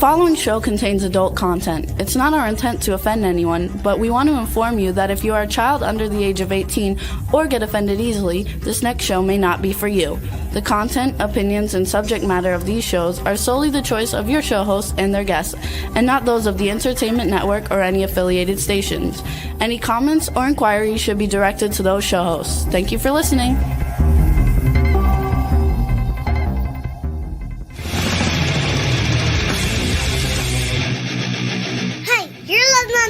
following show contains adult content. It's not our intent to offend anyone, but we want to inform you that if you are a child under the age of 18 or get offended easily, this next show may not be for you. The content, opinions, and subject matter of these shows are solely the choice of your show hosts and their guests, and not those of the Entertainment Network or any affiliated stations. Any comments or inquiries should be directed to those show hosts. Thank you for listening.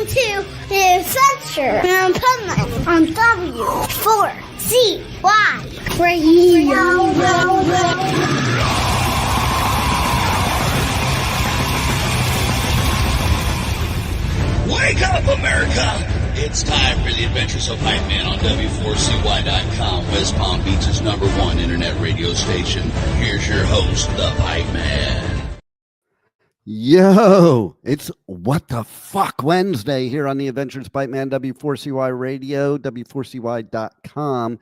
To the Adventure and Pipeman on W4CY Radio. Wake up, America! It's time for the Adventures of Pipeman on W4CY.com, West Palm Beach's #1 internet radio station. Here's your host, the Pipeman. Yo, it's What the Fuck Wednesday here on the Adventures Pipeman, W4CY Radio, W4CY.com.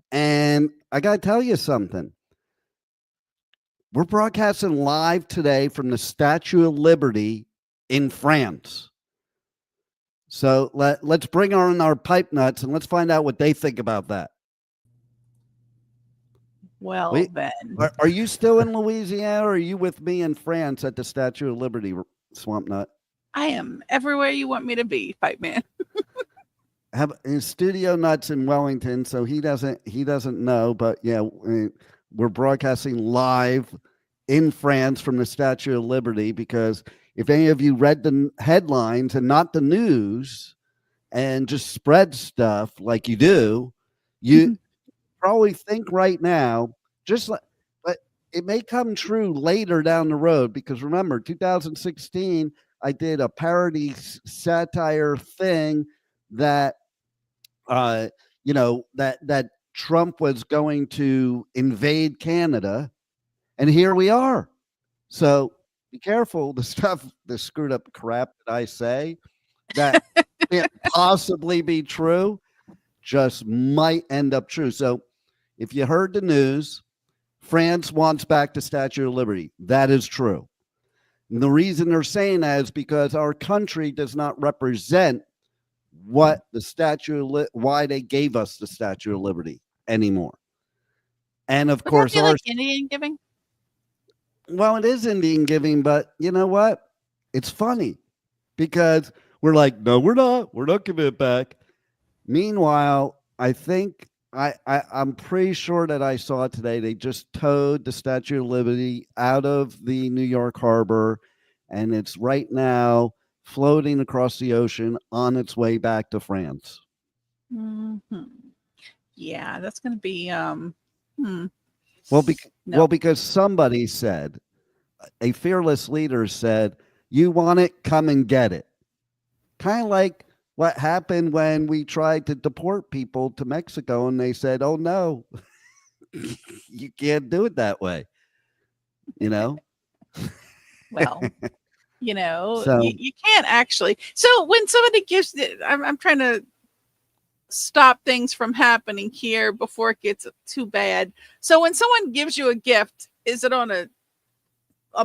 And I got to tell you something. We're broadcasting live today from the Statue of Liberty in France. So let's bring on our pipe nuts and let's find out what they think about that. Well, then. Are you still in Louisiana or are you with me in France at the Statue of Liberty, Swamp Nut? I am everywhere you want me to be, Pipeman. Have his studio nuts in Wellington, so he doesn't know, but yeah, we're broadcasting live in France from the Statue of Liberty because if any of you read the headlines and not the news and just spread stuff like you do, you probably think right now, but it may come true later down the road because remember, 2016, I did a parody satire thing that, that Trump was going to invade Canada, and here we are. So be careful. The screwed up crap that I say that can't possibly be true just might end up true. So if you heard the news, France wants back the Statue of Liberty. That is true. And the reason they're saying that is because our country does not represent what the why they gave us the Statue of Liberty anymore. And of course, like Indian giving. Well, it is Indian giving, but you know what? It's funny because we're like, no, we're not giving it back. Meanwhile, I think I'm pretty sure that I saw today they just towed the Statue of Liberty out of the New York harbor, and it's right now floating across the ocean on its way back to France. Mm-hmm. Yeah, that's going to be Well, because somebody said, a fearless leader said, "You want it? Come and get it." Kind of like what happened when we tried to deport people to Mexico and they said, "Oh no, you can't do it that way." You know? Well, you can't actually. So when somebody gives it, I'm trying to stop things from happening here before it gets too bad. So when someone gives you a gift, is it on a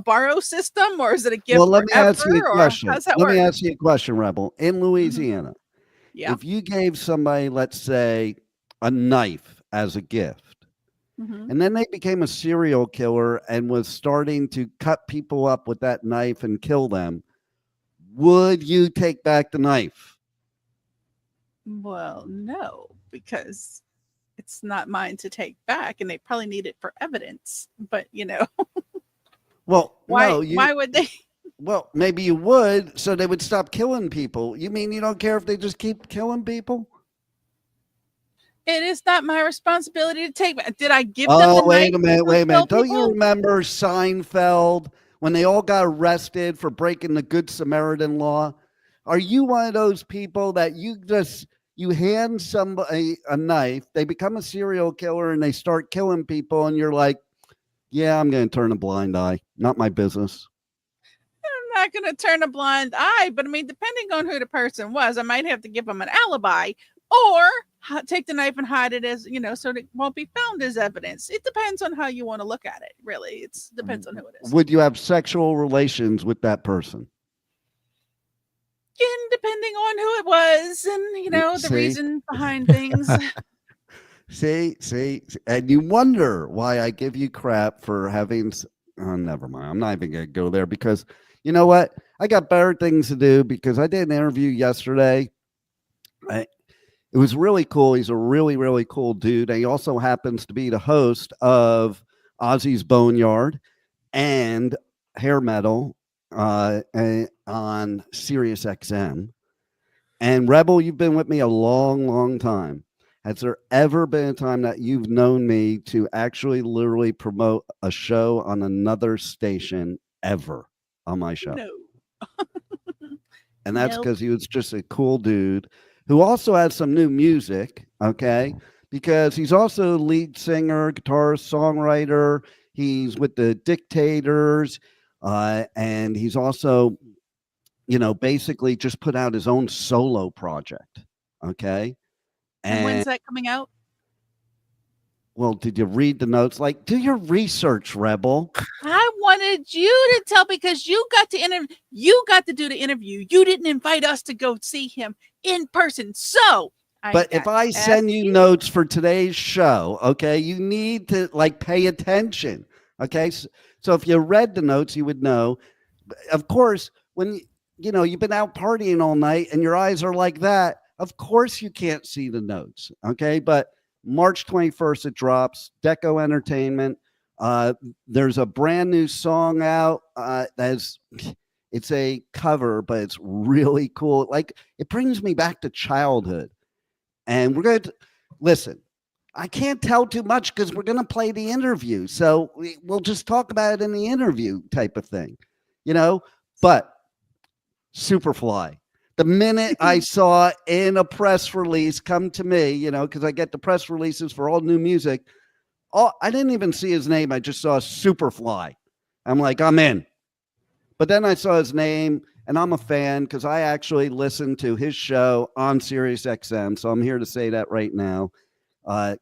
borrow system or is it a gift? Well, let me ask you a question. Let me ask you a question, Rebel. In Louisiana, yeah, if you gave somebody, let's say, a knife as a gift, and then they became a serial killer and was starting to cut people up with that knife and kill them, would you take back the knife? Well, no, because it's not mine to take back and they probably need it for evidence. But, Well, why would they? Well, maybe you would, so they would stop killing people. You mean you don't care if they just keep killing people? It is not my responsibility to take. Did I give them the wait a knife minute. Don't people? you remember Seinfeld when they all got arrested for breaking the Good Samaritan law? Are you one of those people that you hand somebody a knife, they become a serial killer and they start killing people and you're like, yeah, I'm going to turn a blind eye. Not my business. I'm not going to turn a blind eye, but I mean, depending on who the person was, I might have to give them an alibi or take the knife and hide it as, so it won't be found as evidence. It depends on how you want to look at it, really. It depends on who it is. Would you have sexual relations with that person? And depending on who it was and, the reason behind things. See, and you wonder why I give you crap for having... Oh, never mind. I'm not even going to go there because you know what? I got better things to do because I did an interview yesterday. It was really cool. He's a really, really cool dude. And he also happens to be the host of Ozzy's Boneyard and Hair Metal on Sirius XM. And Rebel, you've been with me a long, long time. Has there ever been a time that you've known me to actually literally promote a show on another station ever on my show? No. And that's because he was just a cool dude who also has some new music, okay? Because he's also lead singer, guitarist, songwriter. He's with the Dictators, and he's also, basically just put out his own solo project, okay? And when's that coming out? Well, did you read the notes? Like, do your research, Rebel. I wanted you to tell because you got to interview. You got to do the interview. You didn't invite us to go see him in person. So, if I send you notes for today's show, okay, you need to pay attention. Okay, so if you read the notes, you would know. Of course, when you've been out partying all night and your eyes are like that. Of course, you can't see the notes, okay? But March 21st, it drops. Deco Entertainment. There's a brand new song out. It's a cover, but it's really cool. It brings me back to childhood. And we're going to listen. I can't tell too much because we're going to play the interview. So we'll just talk about it in the interview type of thing, But Superfly. The minute I saw in a press release come to me, because I get the press releases for all new music. I didn't even see his name. I just saw Superfly. I'm like, I'm in. But then I saw his name, and I'm a fan because I actually listened to his show on Sirius XM. So I'm here to say that right now.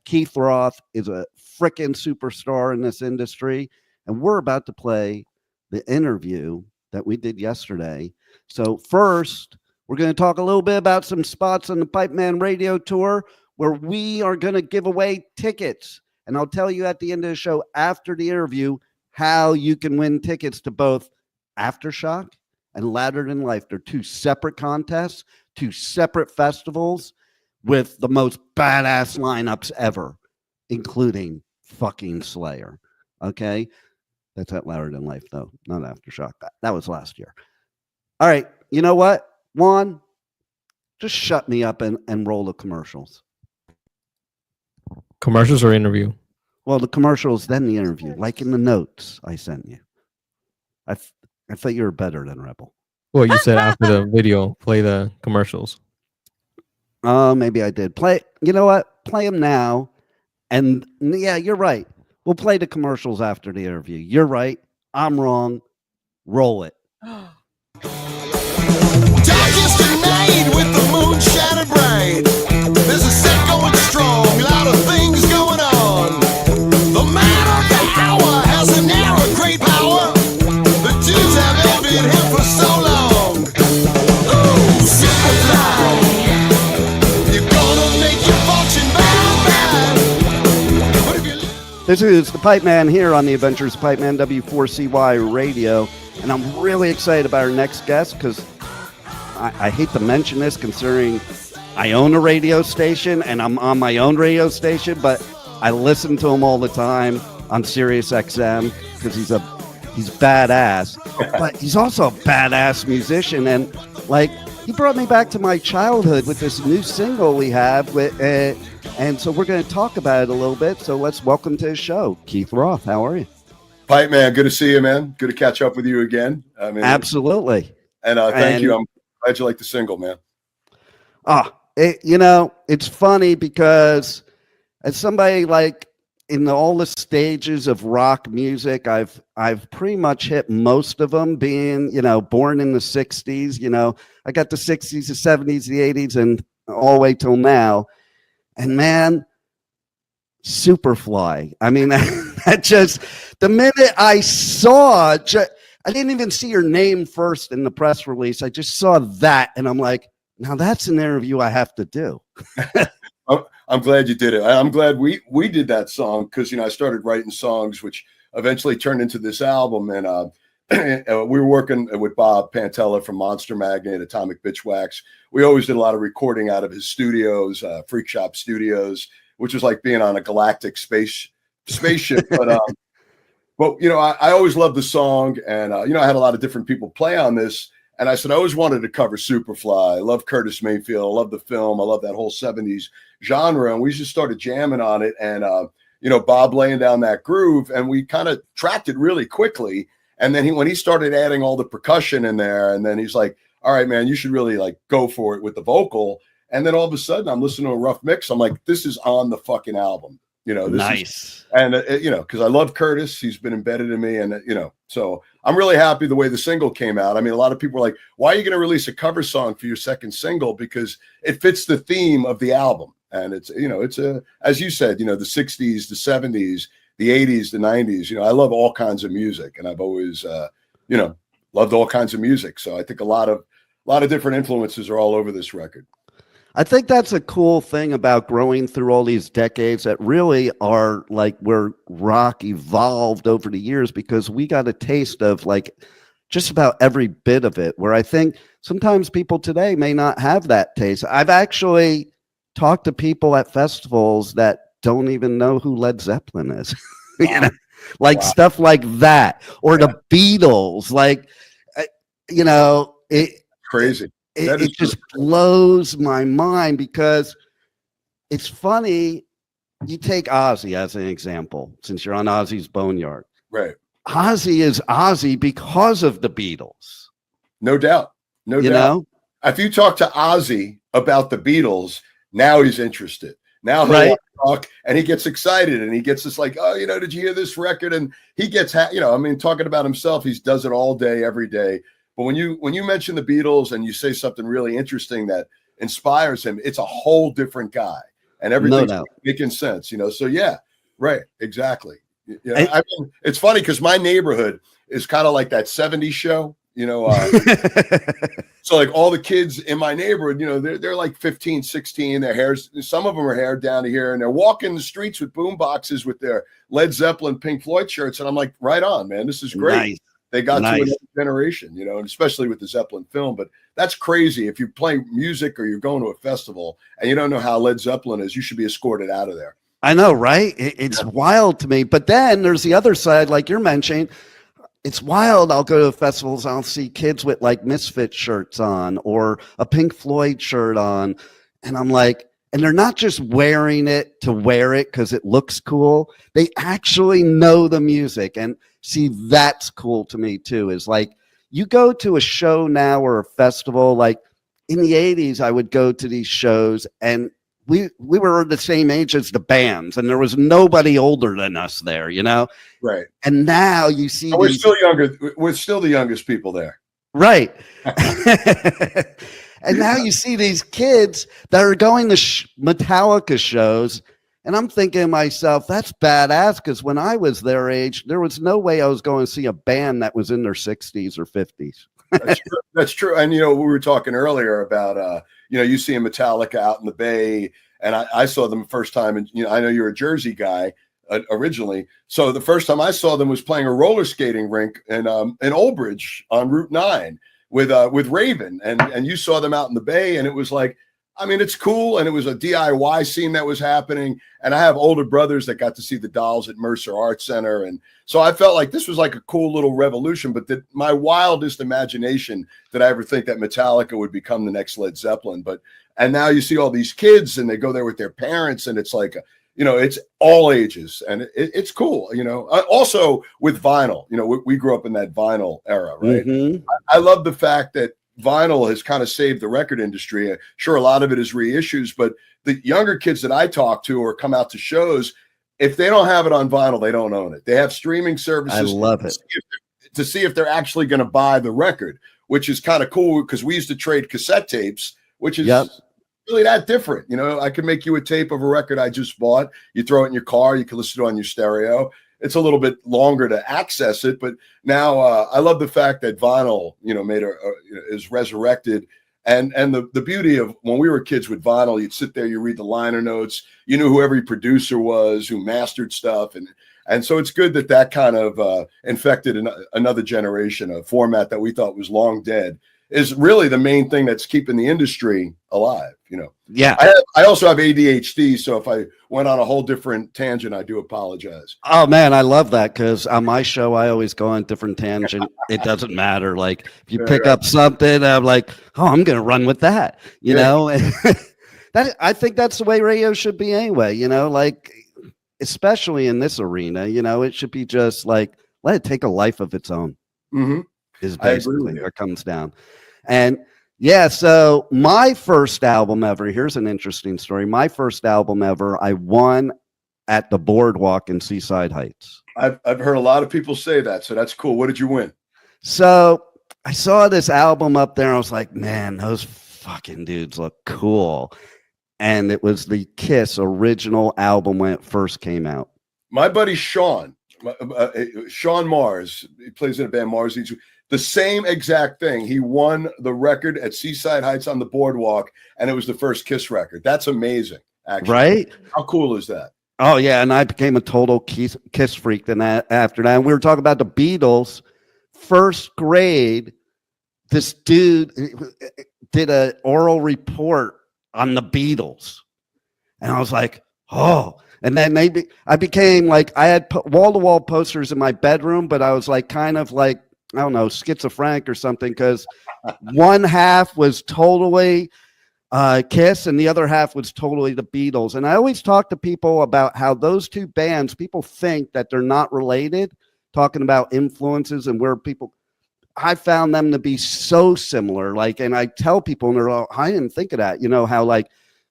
Keith Roth is a freaking superstar in this industry. And we're about to play the interview that we did yesterday. So first... we're going to talk a little bit about some spots on the Pipeman Radio Tour where we are going to give away tickets. And I'll tell you at the end of the show after the interview how you can win tickets to both Aftershock and Louder Than Life. They're two separate contests, two separate festivals with the most badass lineups ever, including fucking Slayer. Okay? That's at Louder Than Life, though, not Aftershock. That was last year. All right. You know what? Juan, just shut me up and roll the commercials. Commercials or interview? Well, the commercials, then the interview, like in the notes I sent you. I thought you were better than Rebel. Well, you said after the video, play the commercials. Oh, maybe I did. You know what? Play them now. And yeah, you're right. We'll play the commercials after the interview. You're right. I'm wrong. Roll it. Darkest at night with the moon shining bright. There's a set going strong, a lot of things going on. The man of the hour has an arrow of great power. The dudes have envied him for so long. Ooh, Superfly, you're gonna make your fortune bad. But if you... This is the Pipeman here on the Adventures of Pipeman W4CY Radio. And I'm really excited about our next guest because I hate to mention this considering I own a radio station and I'm on my own radio station, but I listen to him all the time on Sirius XM because he's badass, but he's also a badass musician. And he brought me back to my childhood with this new single we have and so we're going to talk about it a little bit. So let's welcome to his show, Keith Roth. How are you? Pipe man, good to see you, man. Good to catch up with you again. I mean, absolutely. And thank you. I'm glad you like the single, man. It's funny because as somebody in all the stages of rock music, I've pretty much hit most of them. Being born in the '60s, I got the '60s, the '70s, the '80s, and all the way till now. And man, Superfly. I mean, that just, the minute I saw, I didn't even see your name first in the press release. I just saw that, and I'm like, now that's an interview I have to do. I'm glad you did it. I'm glad we did that song because, I started writing songs, which eventually turned into this album. And we were working with Bob Pantella from Monster Magnet, Atomic Bitch Wax. We always did a lot of recording out of his studios, Freak Shop Studios, which was like being on a galactic spaceship. But I always loved the song, and I had a lot of different people play on this. And I said I always wanted to cover Superfly. I love Curtis Mayfield. I love the film. I love that whole 70s genre. And we just started jamming on it. And Bob laying down that groove, and we kind of tracked it really quickly. And then when he started adding all the percussion in there, and then he's like, all right, man, you should really like go for it with the vocal. And then all of a sudden I'm listening to a rough mix. I'm like, this is on the fucking album. This nice. Because I love Curtis. He's been embedded in me. And, so I'm really happy the way the single came out. I mean, a lot of people are like, why are you going to release a cover song for your second single? Because it fits the theme of the album. And it's as you said, the 60s, the 70s, the 80s, the 90s. I love all kinds of music, and I've always, loved all kinds of music. So I think a lot of different influences are all over this record. I think that's a cool thing about growing through all these decades that really are like where rock evolved over the years, because we got a taste of like just about every bit of it, where I think sometimes people today may not have that taste. I've actually talked to people at festivals that don't even know who Led Zeppelin is, Wow. Stuff like that, or the Beatles, Crazy. It just blows my mind, because it's funny. You take Ozzy as an example, since you're on Ozzy's Boneyard. Right. Ozzy is Ozzy because of the Beatles. No doubt. No doubt. If you talk to Ozzy about the Beatles, now he's interested. Now he'll talk, and he gets excited, and he gets this like, oh, did you hear this record? And he gets, talking about himself, he does it all day, every day. But when you mention the Beatles and you say something really interesting that inspires him, it's a whole different guy, and everything's making sense, So yeah, right, exactly. I mean, it's funny because my neighborhood is kind of like that 70s show, So like all the kids in my neighborhood, they're like 15, 16. Their hair's, some of them are hair down to here, and they're walking the streets with boom boxes with their Led Zeppelin, Pink Floyd shirts, and I'm like, right on, man, this is great. Nice. They got to another generation, and especially with the Zeppelin film. But that's crazy. If you play music or you're going to a festival and you don't know how Led Zeppelin is, you should be escorted out of there. I know, right? It's wild to me. But then there's the other side, like you're mentioning. It's wild. I'll go to festivals. I'll see kids with like Misfit shirts on or a Pink Floyd shirt on. And I'm like, and they're not just wearing it to wear it because it looks cool. They actually know the music. And see, that's cool to me too, is like you go to a show now or a festival, like in the 80s, I would go to these shows and we were the same age as the bands, and there was nobody older than us there, Right. And now you see we're still younger. We're still the youngest people there. Right. And now you see these kids that are going to Metallica shows, and I'm thinking to myself, that's badass, because when I was their age, there was no way I was going to see a band that was in their 60s or 50s. That's true. And, we were talking earlier about, you seeing Metallica out in the Bay, and I saw them the first time. And, I know you're a Jersey guy originally. So the first time I saw them was playing a roller skating rink in Old Bridge on Route 9 with Raven. And you saw them out in the Bay, and it was like, I mean, it's cool. And it was a DIY scene that was happening. And I have older brothers that got to see the Dolls at Mercer Arts Center. And so I felt like this was like a cool little revolution, but that my wildest imagination did I ever think that Metallica would become the next Led Zeppelin. And now you see all these kids and they go there with their parents, and it's like, it's all ages, and it's cool. Also with vinyl, we grew up in that vinyl era, right? Mm-hmm. I love the fact that vinyl has kind of saved the record industry. Sure, a lot of it is reissues, but the younger kids that I talk to or come out to shows, if they don't have it on vinyl, they don't own it. They have streaming services. I love it. To see if they're actually going to buy the record, which is kind of cool, because we used to trade cassette tapes, which is really that different. You know, I could make you a tape of a record I just bought. You throw it in your car. You can listen to it on your stereo. It's a little bit longer to access it, but now I love the fact that vinyl, you know, is resurrected. And the beauty of when we were kids with vinyl, you'd sit there, you read the liner notes, you knew who every producer was, who mastered stuff, and so it's good that kind of infected another generation. A format that we thought was long dead is really the main thing that's keeping the industry alive. You know. Yeah. I also have ADHD, so if I went on a whole different tangent, I do apologize. Oh man, I love that, because on my show I always go on different tangent. It doesn't matter. Like if you pick up something, I'm like, oh, I'm gonna run with that. You know, that I think that's the way radio should be anyway. You know, like especially in this arena, you know, it should be just like let it take a life of its own. Mm-hmm. Is basically where it comes down. And yeah, so my first album ever, here's an interesting story. My first album ever, I won at the Boardwalk in Seaside Heights. I've heard a lot of people say that, so that's cool. What did you win? So I saw this album up there. I was like, man, those fucking dudes look cool. And it was the Kiss original album when it first came out. My buddy Sean Mars, he plays in a band Mars. The same exact thing. He won the record at Seaside Heights on the Boardwalk, and it was the first Kiss record. That's amazing, actually. Right? How cool is that? Oh, yeah, and I became a total Kiss freak then after that. And we were talking about the Beatles. First grade, this dude did an oral report on the Beatles. And I was like, oh. And then I became like, I had wall-to-wall posters in my bedroom, but I was like kind of like, I don't know, schizophrenic or something, because one half was totally Kiss and the other half was totally the Beatles. And I always talk to people about how those two bands, people think that they're not related, talking about influences and where people, I found them to be so similar. Like, and I tell people, and they're like, I didn't think of that, you know, how like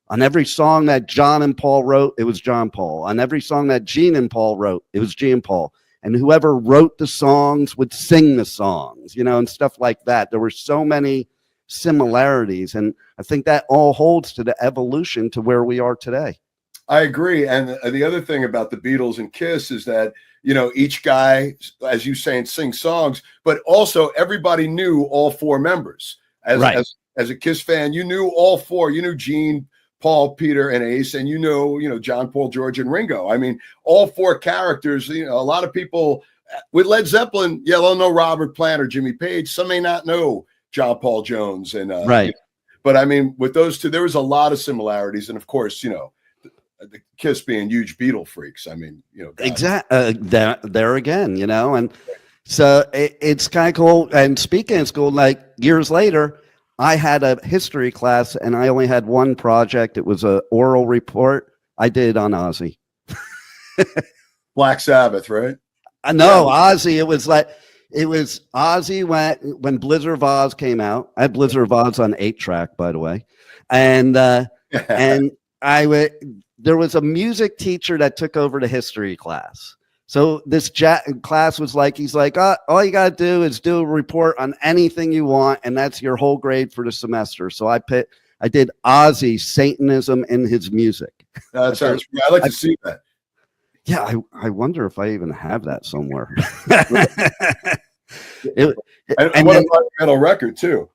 on every song that John and Paul wrote, it was John Paul. On every song that Gene and Paul wrote, it was Gene and Paul. And whoever wrote the songs would sing the songs, you know, and stuff like that. There were so many similarities. And I think that all holds to the evolution to where we are today. I agree. And the other thing about the Beatles and Kiss is that, you know, each guy, as you saying, sing songs, but also everybody knew all four members. As a Kiss fan, you knew all four. You knew Gene, Paul, Peter, and Ace, and you know, John, Paul, George, and Ringo. I mean, all four characters. You know, a lot of people with Led Zeppelin, they'll know Robert Plant or Jimmy Page. Some may not know John Paul Jones, and right. But I mean, with those two, there was a lot of similarities, and of course, you know, the Kiss being huge Beatle freaks. I mean, you know, exactly. There again, you know, and so it's kind of cool. And speaking of school, like years later, I had a history class and I only had one project. It was an oral report. I did on Ozzy. Black Sabbath, right? No, Ozzy. It was Ozzy when Blizzard of Oz came out. I had Blizzard of Oz on 8-track, by the way. And and there was a music teacher that took over the history class. So this class was like, he's like, all you got to do is do a report on anything you want, and that's your whole grade for the semester. So I did Ozzy, Satanism in his music. That sounds great. I'd like to see that. Yeah, I wonder if I even have that somewhere. And what about metal record too?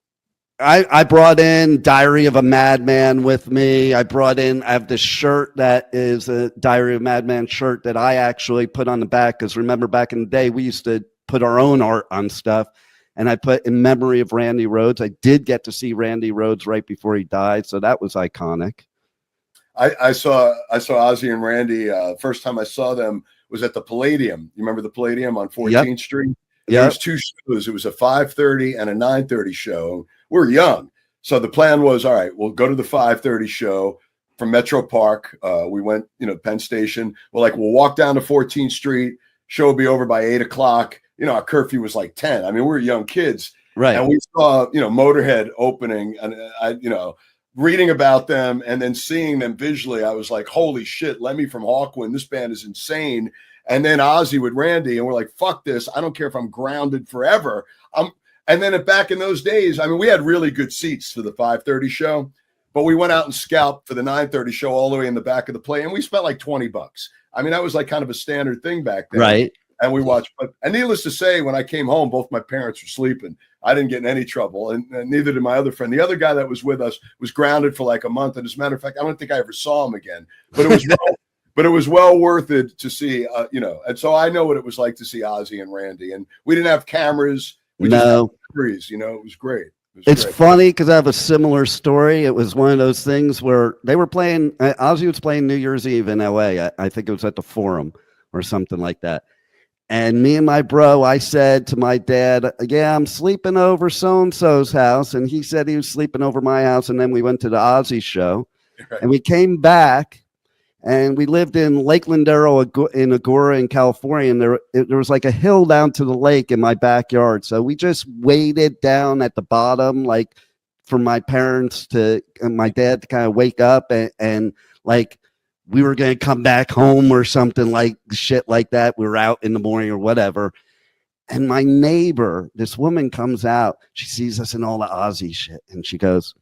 I brought in Diary of a Madman with me. I have this shirt that is a Diary of a Madman shirt that I actually put on the back, because remember back in the day we used to put our own art on stuff, and I put in memory of Randy Rhoads. I did get to see Randy Rhoads right before he died, so that was iconic. I saw Ozzy and Randy. First time I saw them was at the Palladium. You remember the Palladium on 14th Street? Yeah. There was two shows. It was a 5:30 and a 9:30 show. We're young. So the plan was, all right, we'll go to the 5:30 show from Metro Park. We went, Penn Station. We'll walk down to 14th Street. Show will be over by 8 o'clock. Our curfew was like 10. I mean, we were young kids. Right. And we saw, Motorhead opening, and reading about them and then seeing them visually, I was like, holy shit, Lemmy from Hawkwind, this band is insane. And then Ozzy with Randy, and we're like, fuck this. I don't care if I'm grounded forever. And then back in those days, I mean, we had really good seats for the 5:30 show, but we went out and scalped for the 9:30 show all the way in the back of the play, and we spent like $20. I mean, that was like kind of a standard thing back then. Right. And we watched, and needless to say, when I came home, both my parents were sleeping. I didn't get in any trouble, and neither did my other friend. The other guy that was with us was grounded for like a month. And as a matter of fact, I don't think I ever saw him again. But it was well worth it to see, And so I know what it was like to see Ozzy and Randy. And we didn't have cameras. We just had trees, it was great. It's funny because I have a similar story. It was one of those things where they were playing. Ozzy was playing New Year's Eve in LA. I think it was at the Forum or something like that. And me and my bro, I said to my dad, yeah, I'm sleeping over so-and-so's house. And he said he was sleeping over my house. And then we went to the Ozzy show. Right. And we came back and we lived in Lake Lindero in Agoura in California. And there was like a hill down to the lake in my backyard. So we just waited down at the bottom, like for my parents and my dad to kind of wake up and like, we were going to come back home or something like shit like that. We were out in the morning or whatever. And my neighbor, this woman comes out. She sees us in all the Ozzy shit. And she goes,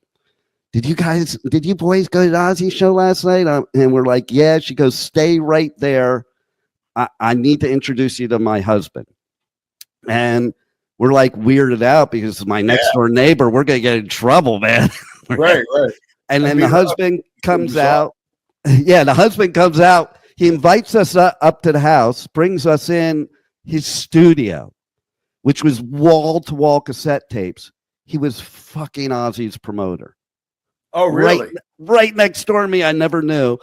did you boys go to the Ozzy show last night? And we're like, yeah. She goes, stay right there. I need to introduce you to my husband. And we're like weirded out because my next door neighbor, we're going to get in trouble, man. Right. And then the husband comes out. Yeah, the husband comes out. He invites us up to the house, brings us in his studio, which was wall-to-wall cassette tapes. He was fucking Ozzy's promoter. Oh, really? Right next door to me. I never knew.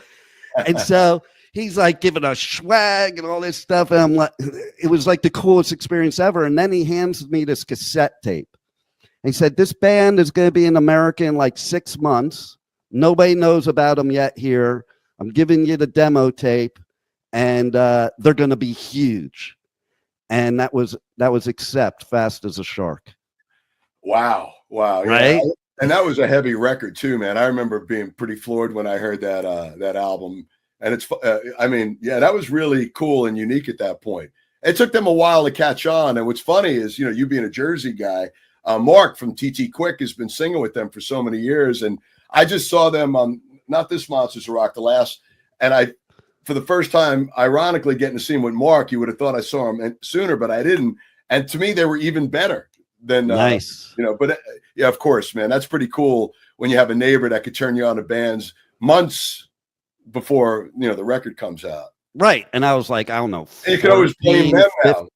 And so he's like giving us swag and all this stuff. And I'm like, it was like the coolest experience ever. And then he hands me this cassette tape. And he said, this band is going to be in America in like 6 months. Nobody knows about them yet here. I'm giving you the demo tape, and they're going to be huge. And that was Accept, Fast as a Shark. Wow. Right? Yeah. And that was a heavy record too, man. I remember being pretty floored when I heard that album. And it's, that was really cool and unique at that point. It took them a while to catch on. And what's funny is, you being a Jersey guy, Mark from TT Quick has been singing with them for so many years. And I just saw them on not this Monsters of Rock, the last, and I, for the first time, ironically getting to see him with Mark. You would have thought I saw him sooner, but I didn't. And to me, they were even better than nice. But yeah, of course, man, that's pretty cool when you have a neighbor that could turn you on to bands months before the record comes out. Right, and I was like, I don't know. And you could always blame them now.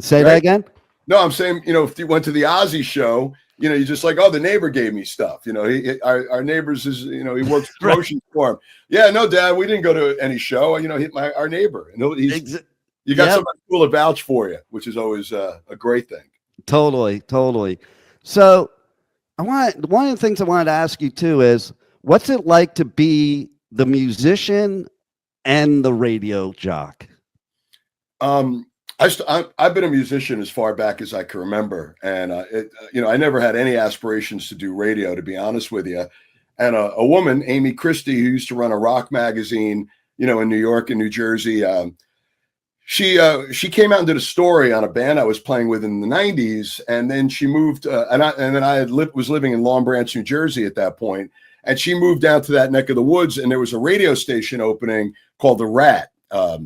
Say that again. No, I'm saying, if you went to the Ozzy show, you're just like, oh, the neighbor gave me stuff. Our neighbors is, he works promotions for him. Yeah, no, Dad, we didn't go to any show. Hit our neighbor, and you got somebody cool to vouch for you, which is always a great thing. Totally. So, one of the things I wanted to ask you too is, what's it like to be the musician and the radio jock? I've been a musician as far back as I can remember. And, I never had any aspirations to do radio, to be honest with you. And a woman, Amy Christie, who used to run a rock magazine, in New York and New Jersey, she came out and did a story on a band I was playing with in the 90s. And then she moved, and then I was living in Long Branch, New Jersey at that point. And she moved down to that neck of the woods, and there was a radio station opening called The Rat. I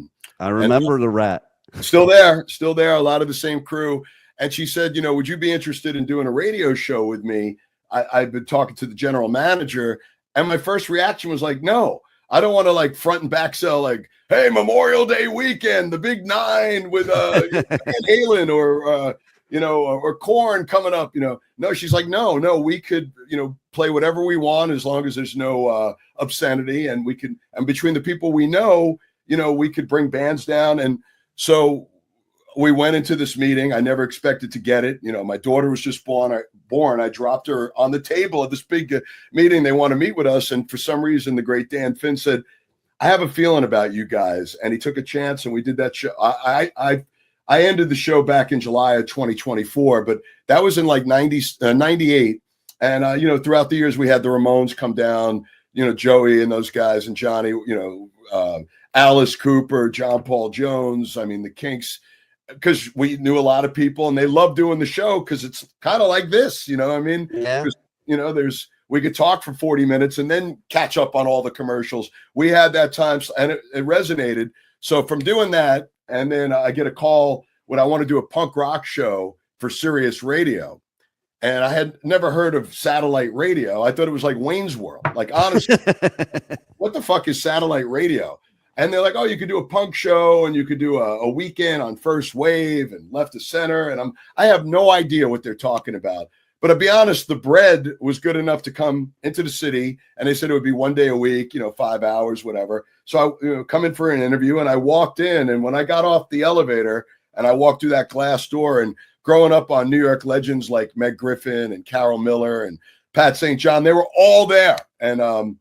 remember The Rat. Still there, a lot of the same crew. And she said, would you be interested in doing a radio show with me? I've been talking to the general manager, and my first reaction was like, no, I don't want to like front and back sell like, hey, Memorial Day weekend, the Big 9 with Van Halen or Korn coming up, No, she's like, no, we could, play whatever we want as long as there's no obscenity, and between the people we know, we could bring bands down. And so we went into this meeting. I never expected to get it. My daughter was just born. I dropped her on the table of this big meeting. They want to meet with us. And for some reason, the great Dan Finn said, I have a feeling about you guys. And he took a chance, and we did that show. I ended the show back in July of 2024, but that was in like 98. And, throughout the years, we had the Ramones come down, Joey and those guys, and Johnny, Alice Cooper, John Paul Jones. I mean, the Kinks, because we knew a lot of people, and they loved doing the show because it's kind of like this, Yeah. we could talk for 40 minutes and then catch up on all the commercials. We had that time, and it resonated. So from doing that, and then I get a call when I want to do a punk rock show for Sirius Radio. And I had never heard of satellite radio. I thought it was like Wayne's World. Like, honestly, what the fuck is satellite radio? And they're like, oh, you could do a punk show and you could do a weekend on First Wave and Left to Center. And I have no idea what they're talking about. But to be honest, the bread was good enough to come into the city. And they said it would be 1 day a week, 5 hours, whatever. So I come in for an interview, and I walked in. And when I got off the elevator and I walked through that glass door, and growing up on New York legends like Meg Griffin and Carol Miller and Pat St. John, they were all there. And wow.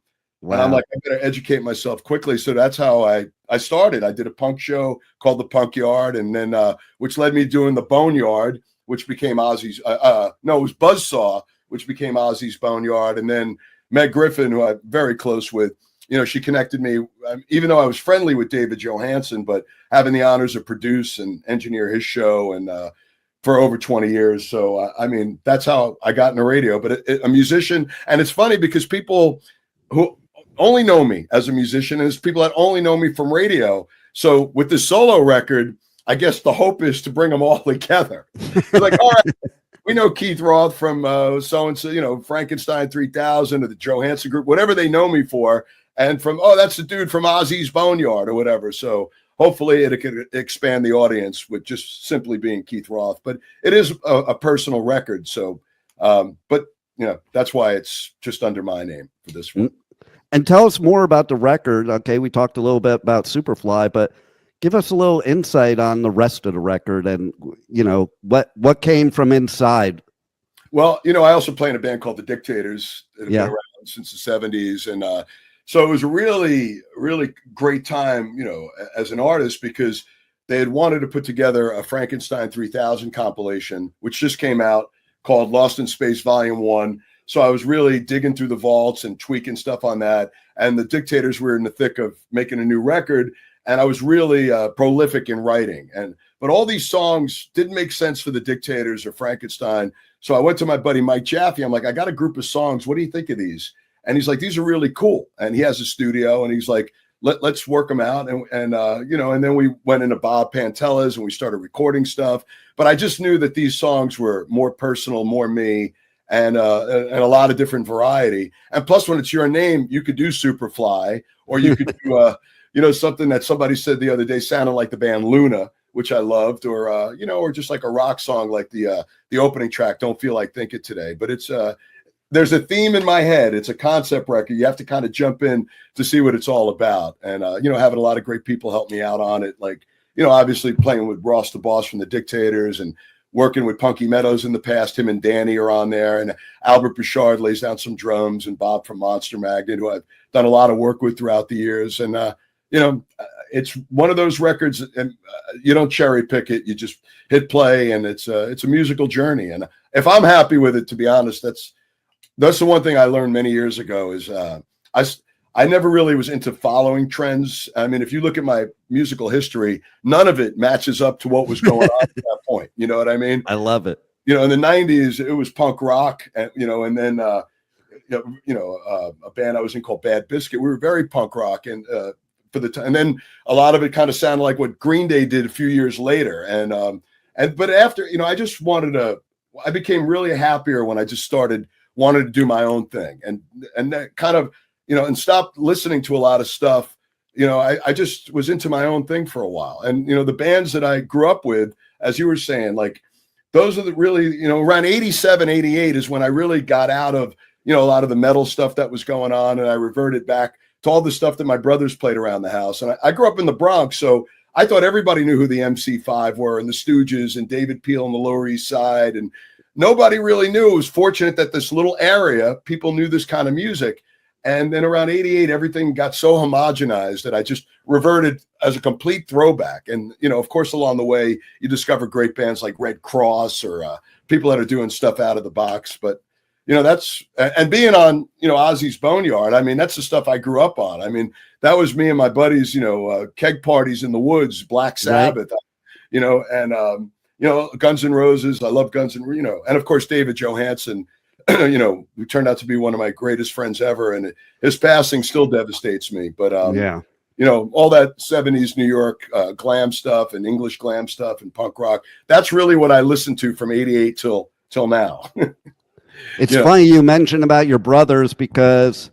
And I'm like, I better educate myself quickly. So that's how I started. I did a punk show called the Punkyard, and then which led me doing the Boneyard, which became Ozzy's. It was Buzzsaw, which became Ozzy's Boneyard. And then Meg Griffin, who I'm very close with, she connected me, even though I was friendly with David Johansen, but having the honors to produce and engineer his show and for over 20 years. So, that's how I got into radio, but a musician. And it's funny because people who only know me as a musician, and there's people that only know me from radio. So with this solo record, I guess the hope is to bring them all together. They're like, all right, we know Keith Roth from so-and-so, Frankenstein 3000 or the Johansen Group, whatever they know me for. And from, that's the dude from Ozzy's Boneyard or whatever. So hopefully it could expand the audience with just simply being Keith Roth. But it is a personal record. So, that's why it's just under my name for this one. And tell us more about the record. Okay, we talked a little bit about Superfly, but give us a little insight on the rest of the record and, what came from inside. Well, I also play in a band called the Dictators that have been around since the 70s. And so it was a really, really great time, as an artist, because they had wanted to put together a Frankenstein 3000 compilation, which just came out, called Lost in Space Volume 1. So I was really digging through the vaults and tweaking stuff on that. And the Dictators were in the thick of making a new record. And I was really prolific in writing. But all these songs didn't make sense for the Dictators or Frankenstein. So I went to my buddy Mike Jaffe. I'm like, I got a group of songs. What do you think of these? And he's like, these are really cool. And he has a studio. And he's like, let's work them out. And then we went into Bob Pantella's and we started recording stuff. But I just knew that these songs were more personal, more me. And a lot of different variety. And plus, when it's your name, you could do Superfly, or you could do, something that somebody said the other day sounded like the band Luna, which I loved, or or just like a rock song like the opening track, Don't Feel Like Thinking Today. But it's there's a theme in my head. It's a concept record. You have to kind of jump in to see what it's all about. And having a lot of great people help me out on it, like obviously playing with Ross the Boss from the Dictators and working with Punky Meadows in the past. Him and Danny are on there, and Albert Bouchard lays down some drums, and Bob from Monster Magnet, who I've done a lot of work with throughout the years. And, it's one of those records, and you don't cherry pick it. You just hit play, and it's a musical journey. And if I'm happy with it, to be honest, that's the one thing I learned many years ago is I never really was into following trends. I mean, if you look at my musical history, none of it matches up to what was going on at that point. You know what I mean? I love it. In the 90s, it was punk rock, and then a band I was in called Bad Biscuit. We were very punk rock, and for the time, and then a lot of it kind of sounded like what Green Day did a few years later. But after, I just I became really happier when I just wanted to do my own thing, and that kind of, and stopped listening to a lot of stuff. I just was into my own thing for a while. And, the bands that I grew up with, as you were saying, like those are the really, around 87, 88 is when I really got out of, a lot of the metal stuff that was going on. And I reverted back to all the stuff that my brothers played around the house. And I grew up in the Bronx. So I thought everybody knew who the MC5 were, and the Stooges and David Peel on the Lower East Side. And nobody really knew. It was fortunate that this little area, people knew this kind of music. And then around 88, everything got so homogenized that I just reverted as a complete throwback. And, of course, along the way, you discover great bands like Red Cross or people that are doing stuff out of the box. But, that's, and being on, Ozzy's Boneyard, I mean, that's the stuff I grew up on. I mean, that was me and my buddies, keg parties in the woods, Black Sabbath, right. And, Guns N' Roses. I love Guns N' and of course, David Johansen who turned out to be one of my greatest friends ever, and his passing still devastates me. But all that 70s New York glam stuff and English glam stuff and punk rock, that's really what I listened to from 88 till now. It's funny you mentioned about your brothers, because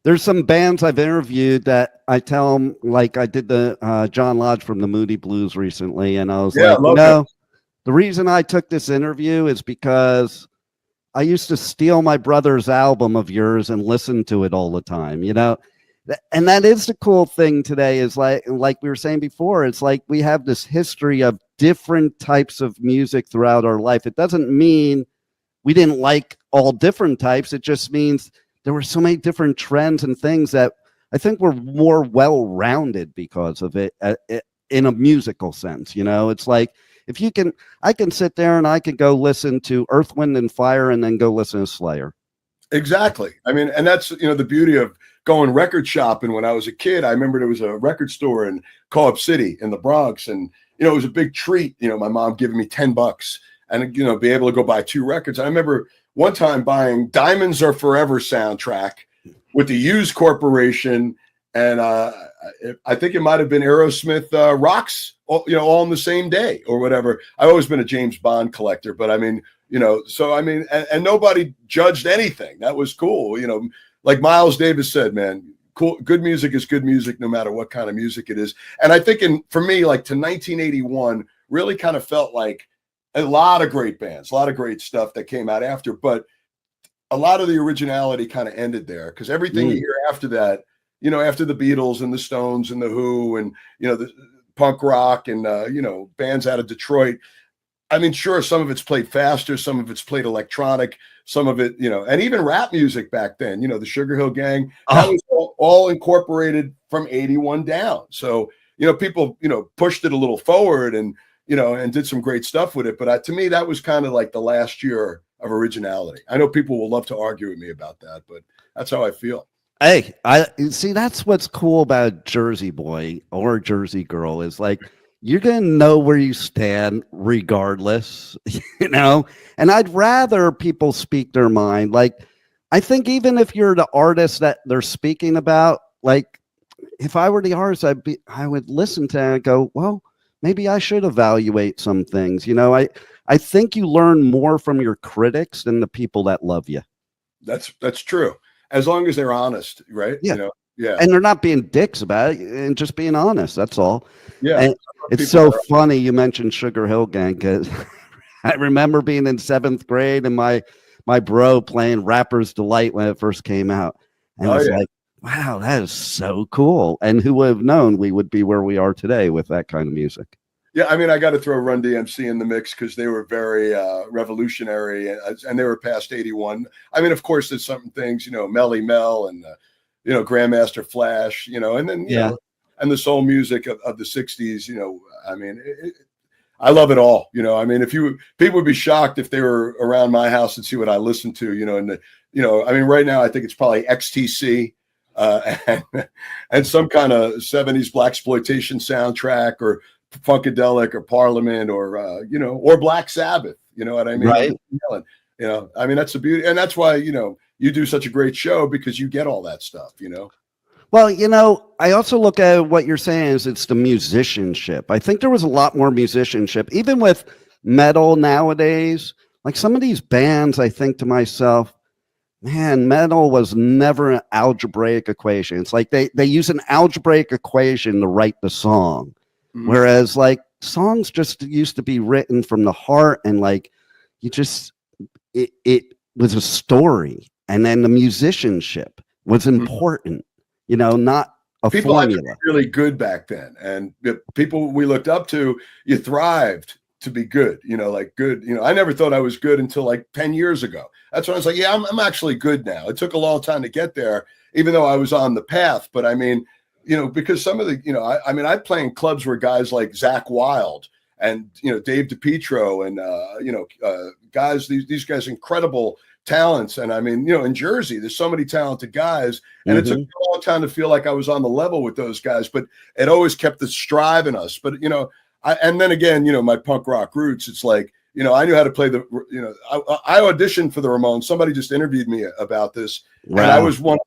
there's some bands I've interviewed that I tell them, like I did the John Lodge from the Moody Blues recently, and I was the reason I took this interview is because I used to steal my brother's album of yours and listen to it all the time, and that is the cool thing today, is like we were saying before, it's like we have this history of different types of music throughout our life. It doesn't mean we didn't like all different types. It just means there were so many different trends and things that I think we're more well-rounded because of it in a musical sense. It's like, I can sit there and I could go listen to Earth, Wind and Fire and then go listen to Slayer. Exactly. I mean, and that's, the beauty of going record shopping. When I was a kid, I remember there was a record store in Co-op City in the Bronx, and, it was a big treat, my mom giving me $10 and, be able to go buy 2 records. I remember one time buying Diamonds Are Forever soundtrack with the Hughes Corporation, and I think it might have been Aerosmith Rocks, all on the same day or whatever. I've always been a James Bond collector, but I mean, and nobody judged anything. That was cool. Like Miles Davis said, man, cool. Good music is good music, no matter what kind of music it is. And I think for me, like to 1981, really kind of felt like a lot of great bands, a lot of great stuff that came out after, but a lot of the originality kind of ended there, because everything you hear after that, after the Beatles and the Stones and the Who and, the punk rock and, bands out of Detroit. I mean, sure, some of it's played faster, some of it's played electronic, some of it, and even rap music back then, the Sugar Hill Gang, that was all incorporated from 81 down. So, people, pushed it a little forward and did some great stuff with it. But to me, that was kind of like the last year of originality. I know people will love to argue with me about that, but that's how I feel. Hey, I see, that's what's cool about Jersey boy or Jersey girl, is like, you're going to know where you stand regardless, and I'd rather people speak their mind. Like, I think even if you're the artist that they're speaking about, like, if I were the artist, I would listen to it and go, well, maybe I should evaluate some things. I think you learn more from your critics than the people that love you. That's true. As long as they're honest, right? Yeah. And they're not being dicks about it and just being honest. That's all. Yeah. And it's so funny you mentioned Sugar Hill Gang, because I remember being in 7th grade and my bro playing Rapper's Delight when it first came out. And I was like, wow, that is so cool. And who would have known we would be where we are today with that kind of music? Yeah, I mean, I got to throw Run DMC in the mix because they were very revolutionary, and they were past 81. I mean, of course, there's some things, Melly Mel and, Grandmaster Flash, and then, and the soul music of the 60s, I mean, I love it all. I mean, people would be shocked if they were around my house and see what I listen to, and, I mean, right now, I think it's probably XTC. And some kind of 70s blaxploitation soundtrack, or Funkadelic, or Parliament, or or Black Sabbath. You know what I mean? Right. I mean, that's the beauty, and that's why you do such a great show, because you get all that stuff. Well, I also look at what you're saying is it's the musicianship. I think there was a lot more musicianship, even with metal nowadays. Like some of these bands, I think to myself, man, metal was never an algebraic equation. It's like they use an algebraic equation to write the song. Mm-hmm. Whereas like songs just used to be written from the heart, and like it was a story. And then the musicianship was important, not a people formula. People really good back then. And the people we looked up to, you thrived to be good, like good. I never thought I was good until like 10 years ago. That's when I was like, yeah, I'm actually good now. It took a long time to get there, even though I was on the path. But I mean, because some of the, I mean, I play in clubs where guys like Zach Wilde and, Dave DiPietro and, guys, these guys, incredible talents. And I mean, in Jersey, there's so many talented guys, and it took me a long time to feel like I was on the level with those guys, but it always kept the strive in us. But, and then again, my punk rock roots, it's like, I knew how to play I auditioned for the Ramones. Somebody just interviewed me about this. Wow. And I was one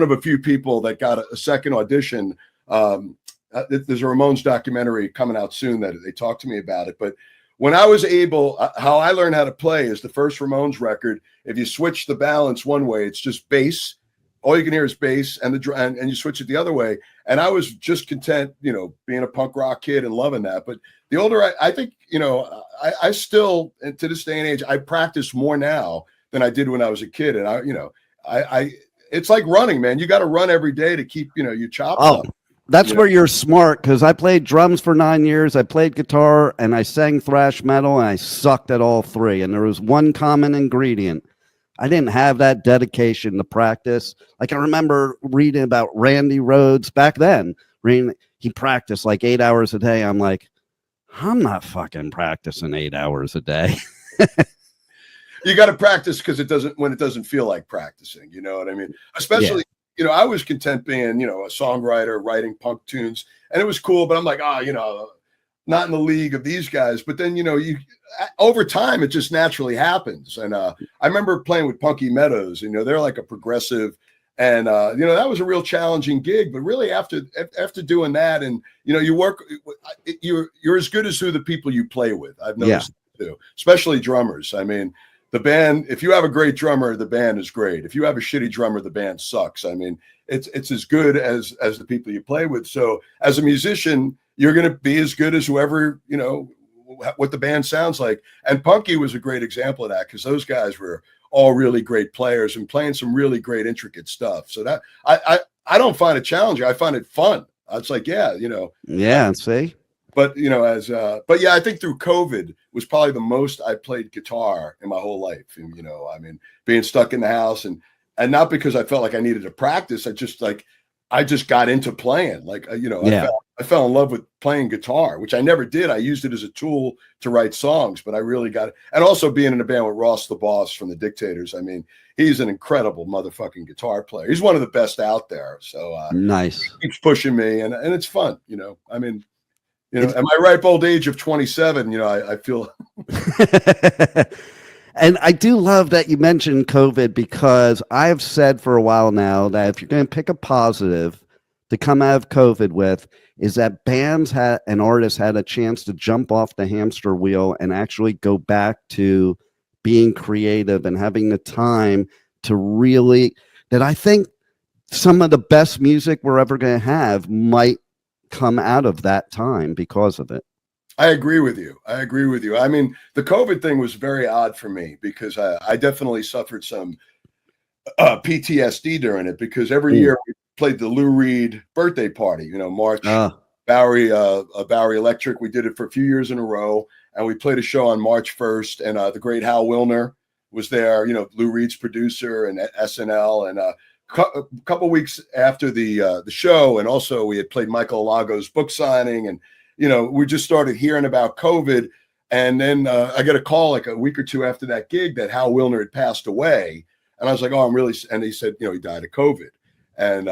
of a few people that got a second audition. There's a Ramones documentary coming out soon that they talked to me about it. But when I was able, how I learned how to play is the first Ramones record. If you switch the balance one way, it's just bass. All you can hear is bass, and you switch it the other way. And I was just content, being a punk rock kid and loving that. But the older I think, I still, and to this day and age, I practice more now than I did when I was a kid. And I it's like running, man. You got to run every day to keep, your chops up. That's where you're smart, because I played drums for 9 years. I played guitar and I sang thrash metal, and I sucked at all three. And there was one common ingredient. I didn't have that dedication to practice. Like, I remember reading about Randy Rhoads back then. He practiced like 8 hours a day. I'm like, I'm not fucking practicing 8 hours a day. You got to practice when it doesn't feel like practicing. You know what I mean? Especially, I was content being, a songwriter, writing punk tunes, and it was cool. But I'm like, not in the league of these guys. But then, you over time, it just naturally happens. And I remember playing with Punky Meadows. They're like a progressive, and that was a real challenging gig. But really, after doing that, and you work, you're as good as who the people you play with. I've noticed too, especially drummers. I mean, the band, if you have a great drummer, the band is great. If you have a shitty drummer, the band sucks. I mean, it's as good as the people you play with. So as a musician, you're going to be as good as whoever, what the band sounds like. And Punky was a great example of that, because those guys were all really great players and playing some really great, intricate stuff. So that I don't find it challenging. I find it fun. It's like, Yeah, see? But, I think through COVID was probably the most I played guitar in my whole life. And, being stuck in the house and not because I felt like I needed to practice. I just got into playing. I fell in love with playing guitar, which I never did. I used it as a tool to write songs, but I really got it. And also being in a band with Ross the Boss from the Dictators. I mean, he's an incredible motherfucking guitar player. He's one of the best out there. So nice. He keeps pushing me, and it's fun. At my ripe old age of 27, I feel. And I do love that you mentioned COVID, because I've said for a while now that if you're going to pick a positive to come out of COVID with, is that bands and artists had a chance to jump off the hamster wheel and actually go back to being creative and having the time to really, that I think some of the best music we're ever going to have might come out of that time because of it. I agree with you. I mean, the COVID thing was very odd for me, because I definitely suffered some PTSD during it, because every year we played the Lou Reed birthday party, March, Bowery Electric. We did it for a few years in a row, and we played a show on March 1st, and the great Hal Wilner was there, Lou Reed's producer, and SNL, and a couple weeks after the show, and also we had played Michael Lago's book signing, and we just started hearing about COVID. And then I got a call like a week or two after that gig that Hal Wilner had passed away, and I was like, oh, I'm really, and he said, he died of COVID. And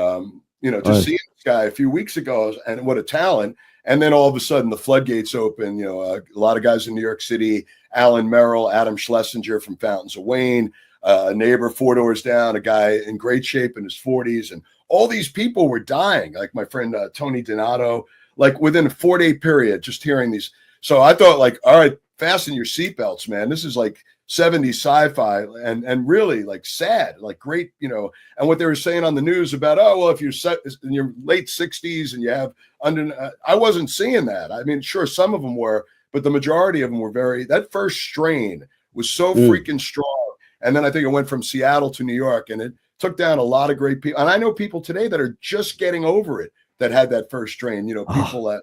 just seeing this guy a few weeks ago, and what a talent. And then all of a sudden the floodgates open. A lot of guys in New York City, Alan Merrill, Adam Schlesinger from Fountains of Wayne, a neighbor 4 doors down, a guy in great shape in his 40s, and all these people were dying. Like my friend Tony Donato, like within a 4-day period, just hearing these. So I thought, like, all right, fasten your seatbelts, man. This is like 70s sci-fi, and really like sad, like great, and what they were saying on the news about, oh, well, if you're set in your late 60s and you have I wasn't seeing that. I mean, sure, some of them were, but the majority of them were that first strain was so freaking strong. And then I think it went from Seattle to New York, and it took down a lot of great people. And I know people today that are just getting over it that had that first strain, people that.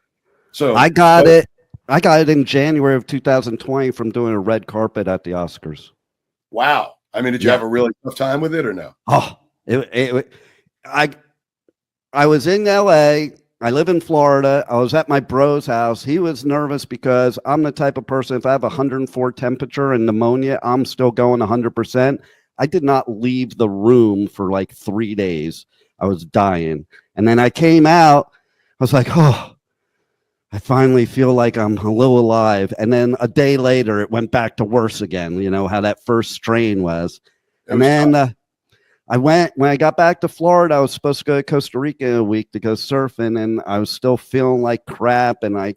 So I got it. I got it in January of 2020 from doing a red carpet at the Oscars. Wow. I mean, did you have a really tough time with it or no? Oh, I was in LA. I live in Florida. I was at my bro's house. He was nervous because I'm the type of person, if I have 104 temperature and pneumonia, I'm still going 100%. I did not leave the room for like 3 days. I was dying. And then I came out. I was like, oh, I finally feel like I'm a little alive. And then a day later, it went back to worse again. You know how that first strain was. And then when I got back to Florida, I was supposed to go to Costa Rica in a week to go surfing, and I was still feeling like crap, and I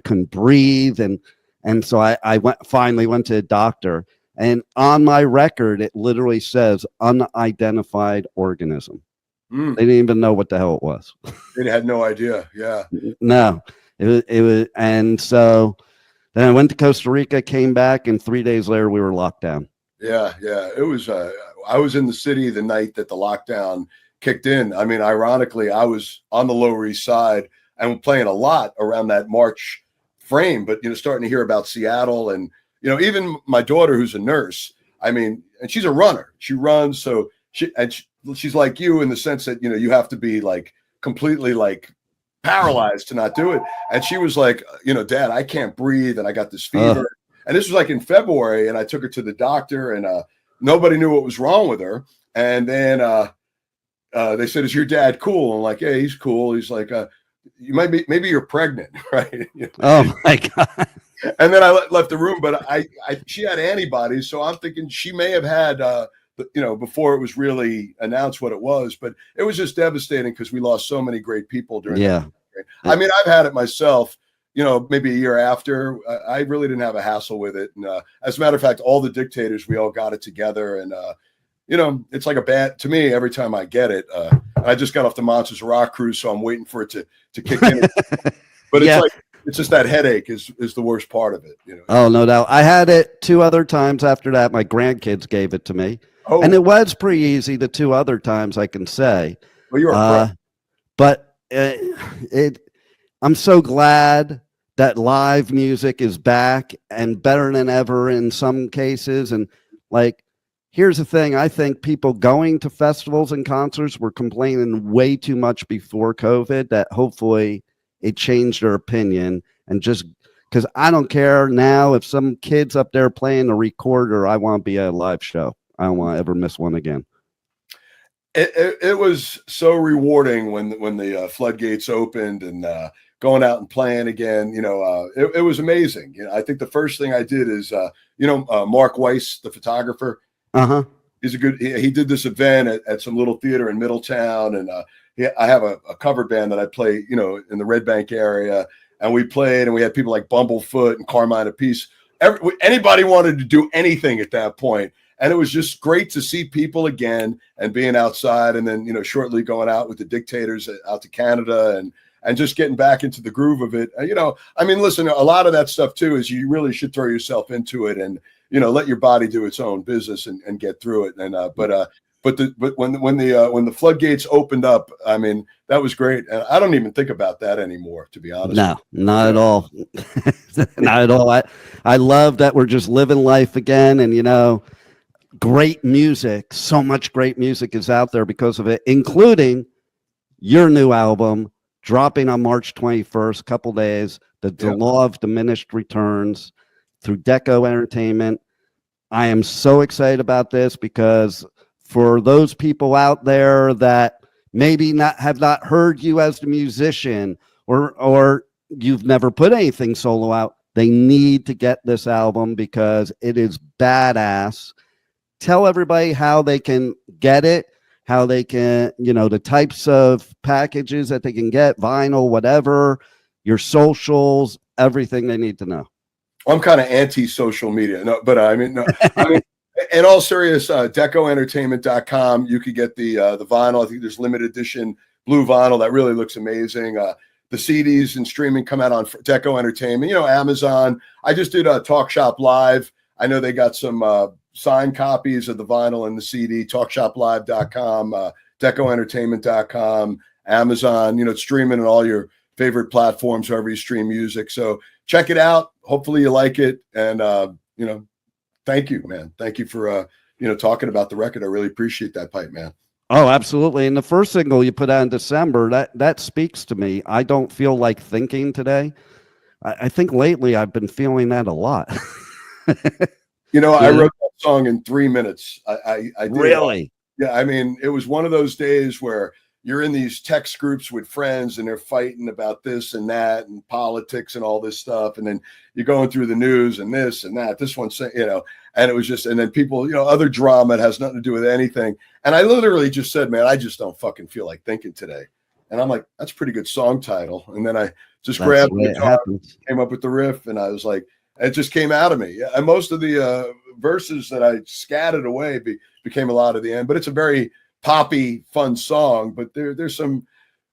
couldn't breathe, and so I finally went to a doctor, and on my record it literally says unidentified organism. They didn't even know what the hell it was. They had no idea. Yeah. No, it was, and so then I went to Costa Rica, came back, and 3 days later we were locked down. Yeah. It was. I was in the city the night that the lockdown kicked in. I mean, ironically, I was on the Lower East Side and playing a lot around that March frame, but starting to hear about Seattle, and even my daughter, who's a nurse. I mean, and she's a runner. She runs, so she's like you in the sense that you have to be like completely like paralyzed to not do it. And she was like, Dad, I can't breathe, and I got this fever. And this was like in February, and I took her to the doctor, and nobody knew what was wrong with her. And then they said, "Is your dad cool?" I'm like, "Yeah, he's cool." He's like, maybe you're pregnant, right? Oh my God. And then I left the room, but she had antibodies, so I'm thinking she may have had, before it was really announced what it was. But it was just devastating because we lost so many great people during. Yeah. I mean, I've had it myself. Maybe a year after. I really didn't have a hassle with it. And as a matter of fact, all the Dictators, we all got it together. And it's like to me, every time I get it. I just got off the Monsters Rock cruise, so I'm waiting for it to kick in. But it's just that headache is the worst part of it. Oh, no doubt. I had it 2 other times after that. My grandkids gave it to me. Oh. And it was pretty easy the 2 other times, I can say. Well, you're a pro. But I'm so glad that live music is back and better than ever in some cases. And like, here's the thing. I think people going to festivals and concerts were complaining way too much before COVID, that hopefully it changed their opinion. And just because I don't care now if some kid's up there playing a recorder, I want to be at a live show. I don't want to ever miss one again. It was so rewarding when the floodgates opened and going out and playing again. It was amazing. I think the first thing I did is Mark Weiss, the photographer. He's he did this event at some little theater in Middletown, and I have a cover band that I play in the Red Bank area, and we played, and we had people like Bumblefoot and Carmine Apiece. Anybody wanted to do anything at that point. And it was just great to see people again and being outside, and then shortly going out with the Dictators out to Canada and just getting back into the groove of it. I mean, listen, a lot of that stuff too is you really should throw yourself into it and let your body do its own business and get through it. And but when the floodgates opened up, I mean, that was great. And I don't even think about that anymore, to be honest. No, not at all. Not at all. I love that we're just living life again, and great music. So much great music is out there because of it, including your new album dropping on March 21st, couple days. The Law of Diminished Returns through Deco Entertainment. I am so excited about this because for those people out there that maybe have not heard you as the musician, or you've never put anything solo out, they need to get this album because it is badass. Tell everybody how they can get it, how they can, the types of packages that they can get, vinyl, whatever, your socials, everything they need to know. I'm kind of anti-social media, I mean, in all serious, decoentertainment.com, you could get the vinyl. I think there's limited edition blue vinyl that really looks amazing. The CDs and streaming come out on Deco Entertainment, Amazon. I just did a Talk Shop Live. I know they got some signed copies of the vinyl and the CD, talkshoplive.com, decoentertainment.com, Amazon, it's streaming on all your favorite platforms, wherever you stream music. So check it out. Hopefully you like it. And, thank you, man. Thank you for, talking about the record. I really appreciate that, Pipe Man. Oh, absolutely. And the first single you put out in December, that speaks to me. I don't feel like thinking today. I think lately I've been feeling that a lot. I wrote that song in 3 minutes. I did. Really? Yeah. I mean, it was one of those days where, you're in these text groups with friends and they're fighting about this and that and politics and all this stuff. And then you're going through the news and this and that, this one, you know, and it was just, and then people, you know, other drama, it has nothing to do with anything. And I literally just said, man, I just don't fucking feel like thinking today. And I'm like, that's a pretty good song title. And then I just grabbed the guitar, came up with the riff, and I was like, it just came out of me. And most of the verses that I scattered away became a lot of the end. But it's a very poppy, fun song. But there's some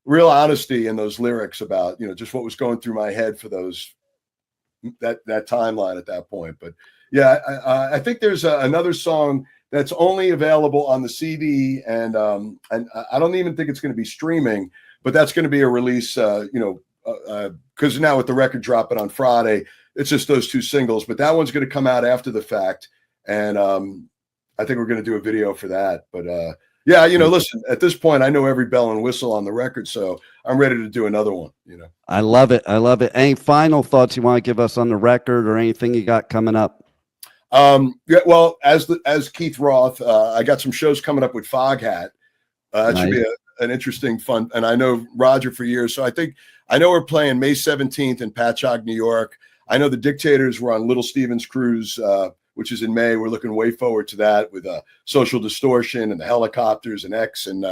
real honesty in those lyrics about, you know, just what was going through my head for that timeline at that point. But yeah, I think there's another song that's only available on the CD, and I don't even think it's going to be streaming, but that's going to be a release, because now with the record dropping on Friday, it's just those two singles, but that one's going to come out after the fact, and I think we're going to do a video for that. But yeah, you know, listen, at this point, I know every bell and whistle on the record, so I'm ready to do another one, you know. I love it. I love it. Any final thoughts you want to give us on the record or anything you got coming up? Yeah, well, as Keith Roth, I got some shows coming up with Foghat. It should be an interesting, fun, and I know Roger for years, so I know we're playing May 17th in Patchogue, New York. I know the Dictators were on Little Steven's cruise, which is in May. We're looking way forward to that with Social Distortion and the Helicopters and X, and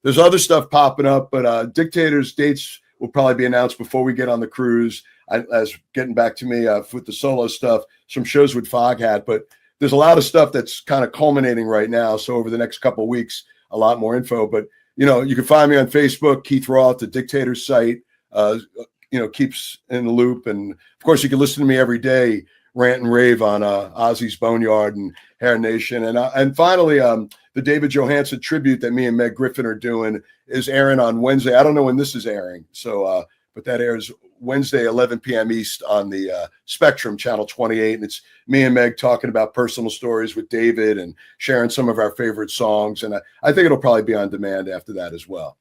there's other stuff popping up, but Dictators dates will probably be announced before we get on the cruise. As getting back to me with the solo stuff, some shows with Foghat, but there's a lot of stuff that's kind of culminating right now. So over the next couple of weeks, a lot more info. But you know, you can find me on Facebook, Keith Roth, the Dictators site. You know, keeps in the loop, and of course, you can listen to me every day, rant and rave on Ozzy's Boneyard and Hair Nation, and finally, the David Johansen tribute that me and Meg Griffin are doing is airing on Wednesday. I don't know when this is airing, so but that airs Wednesday, 11 p.m. East on the Spectrum, channel 28. And it's me and Meg talking about personal stories with David and sharing some of our favorite songs. And I think it'll probably be on demand after that as well.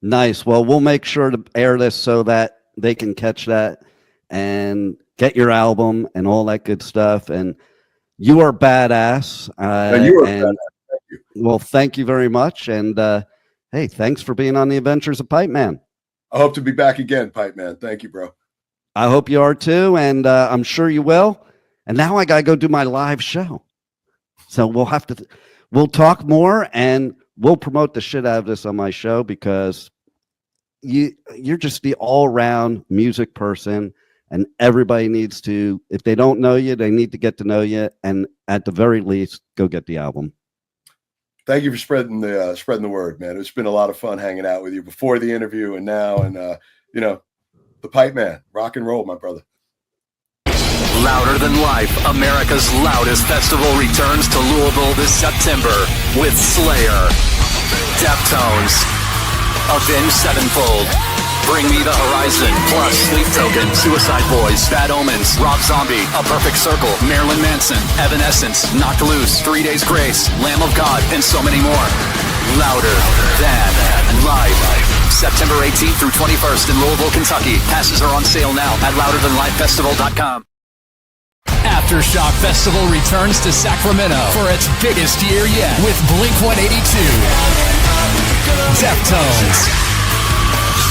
Nice. Well, we'll make sure to air this so that they can catch that and get your album and all that good stuff. And you are badass. You are badass. Thank you. Well, thank you very much. And hey, thanks for being on the Adventures of Pipeman. I hope to be back again, Pipeman. Thank you, bro. I hope you are too, and I'm sure you will. And now I gotta go do my live show. So we'll talk more, and we'll promote the shit out of this on my show, because you're just the all-around music person, and everybody needs to, if they don't know you, they need to get to know you, and at the very least, go get the album. Thank you for spreading the word, man. It's been a lot of fun hanging out with you before the interview and now, and you know, the Pipeman, rock and roll, my brother. Louder than life, America's loudest festival returns to Louisville this September with Slayer, Deftones, Avenged Sevenfold, Bring Me the Horizon, plus Sleep Token, Suicide Boys, Bad Omens, Rob Zombie, A Perfect Circle, Marilyn Manson, Evanescence, Knocked Loose, 3 Days Grace, Lamb of God, and so many more. Louder than life. September 18th through 21st in Louisville, Kentucky. Passes are on sale now at louderthanlifefestival.com. Aftershock Festival returns to Sacramento for its biggest year yet with Blink-182, Deftones,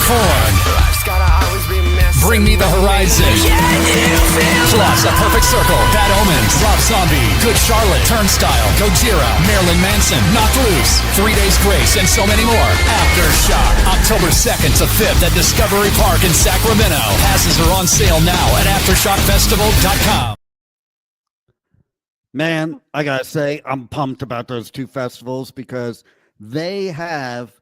Korn, Bring Me the Horizon, plus A Perfect Circle, Bad Omens, Rob Zombie, Good Charlotte, Turnstile, Gojira, Marilyn Manson, Knocked Loose, 3 Days Grace, and so many more. Aftershock, October 2nd to 5th at Discovery Park in Sacramento. Passes are on sale now at AftershockFestival.com. Man, I gotta say, I'm pumped about those two festivals, because they have,